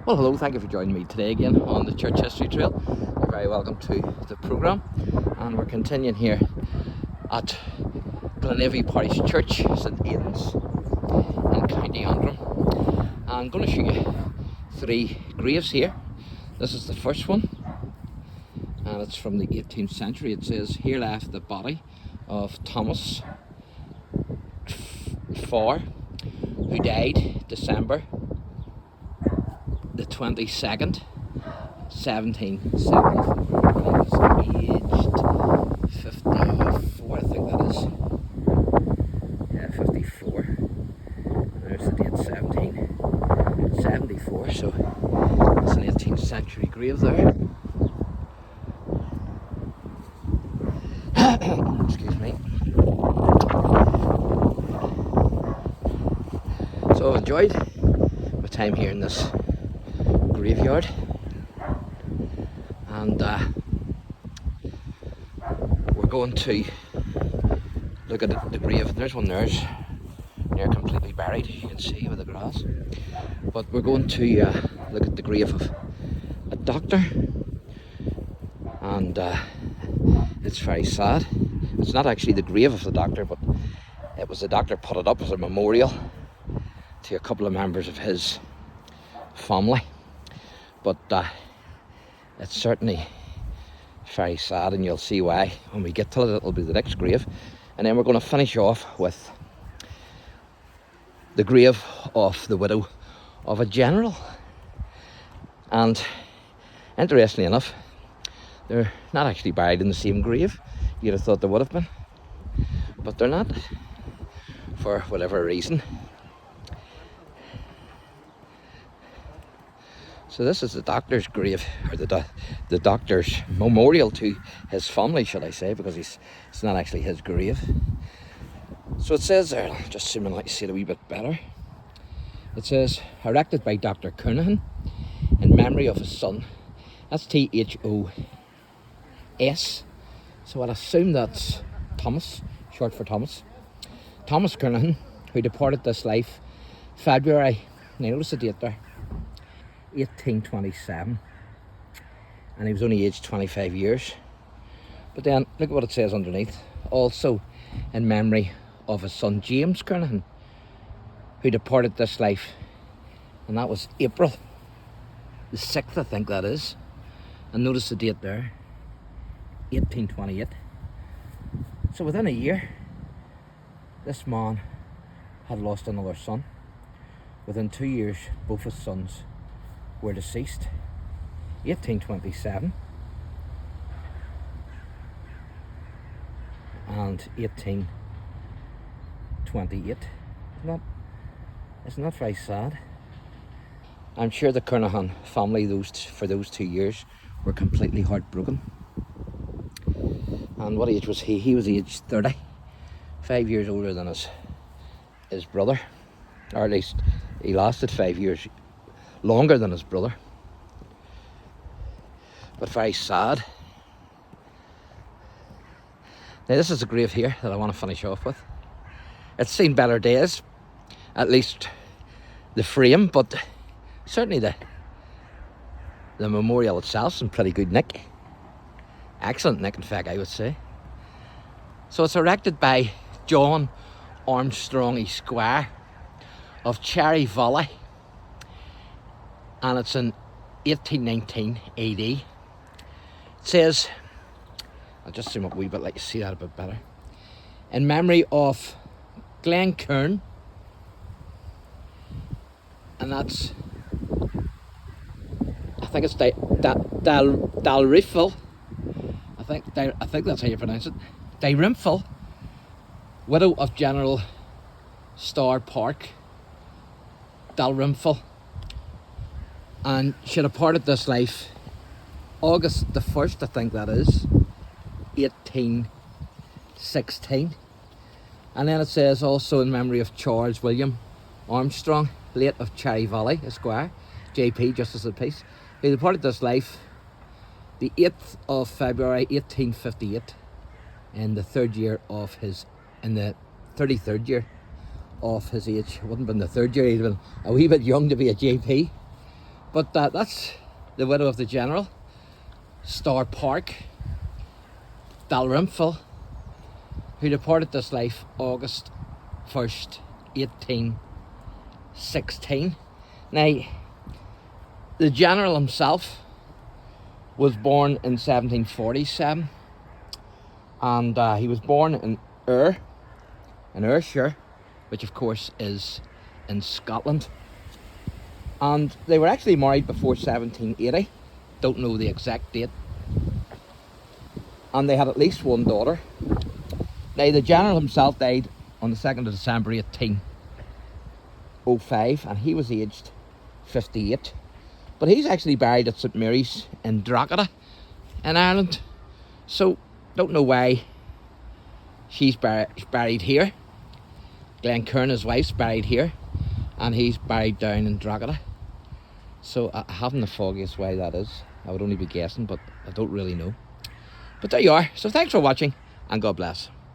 Well, hello, thank you for joining me today again on the Church History Trail. You're very welcome to the programme, and we're continuing here at GLENAVY Parish Church, St Aidan's in County Antrim. I'm going to show you 3 graves here. This is the first one, and it's from the 18th century. It says, "Here left the body of Thomas Farr, who died December the 22nd, 1774. He was aged 54, I think that is. Yeah, 54. There's the date, 1774, so it's an 18th century grave there. Excuse me. So I've enjoyed my time here in this graveyard, and we're going to look at the grave. There's one there's near completely buried, you can see with the grass, but we're going to look at the grave of a doctor, and it's very sad. It's not actually the grave of the doctor, but it was the doctor put it up as a memorial to a couple of members of his family. But it's certainly very sad, and you'll see why when we get to it. It'll be the next grave, and then we're going to finish off with the grave of the widow of a general. And interestingly enough, they're not actually buried in the same grave. You'd have thought they would have been, but they're not, for whatever reason. So this is the doctor's grave, or the doctor's memorial to his family, should I say, because it's not actually his grave. So it says there, I'll just zoom in like to see it a wee bit better. It says, erected by Dr. Kernahan in memory of his son. That's T-H-O-S. So I'll assume that's Thomas, short for Thomas. Thomas Kernahan, who departed this life February, now notice the date there, 1827, and he was only aged 25 years. But then look at what it says underneath. Also in memory of his son James Kernahan, who departed this life, and that was April the 6th, I think that is. And notice the date there, 1828. So within a year, this man had lost another son. Within 2 years, both his sons were deceased. 1827 and 1828. Isn't that very sad? I'm sure the Kernahan family for those 2 years were completely heartbroken. And what age was he? He was aged 30, 5 years older than his brother, or at least he lasted 5 years longer than his brother, but very sad. Now this is a grave here that I want to finish off with. It's seen better days, at least the frame, but certainly the memorial itself's in pretty good nick. Excellent nick, in fact, I would say. So it's erected by John Armstrong, Esquire of Cherry Valley, and it's in 1819 AD. It says, I'll just zoom up a wee bit, let you see that a bit better. In memory of Glen Kern, and that's, I think it's Dalrymple. I think that's how you pronounce it. Dalrymple, widow of General Starr Park, Dalrymple. And she departed this life August the 1st, I think that is, 1816. And then it says, also in memory of Charles William Armstrong, late of Cherry Valley, Esquire, JP, Justice of the Peace, who departed this life the 8th of February 1858 in the 33rd year of his age. It wouldn't have been the 3rd year, he'd been a wee bit young to be a JP. But that's the widow of the General, Star Park Dalrymple, who departed this life August 1st, 1816. Now, the General himself was born in 1747, and he was born in Ayrshire, which of course is in Scotland. And they were actually married before 1780, don't know the exact date. And they had at least one daughter. Now, the General himself died on the 2nd of December 1805, and he was aged 58. But he's actually buried at St Mary's in Drogheda in Ireland. So, don't know why she's buried here. Glencairn, his wife's buried here, and he's buried down in Drogheda. So I haven't the foggiest why that is. I would only be guessing, but I don't really know. But there you are. So thanks for watching, and God bless.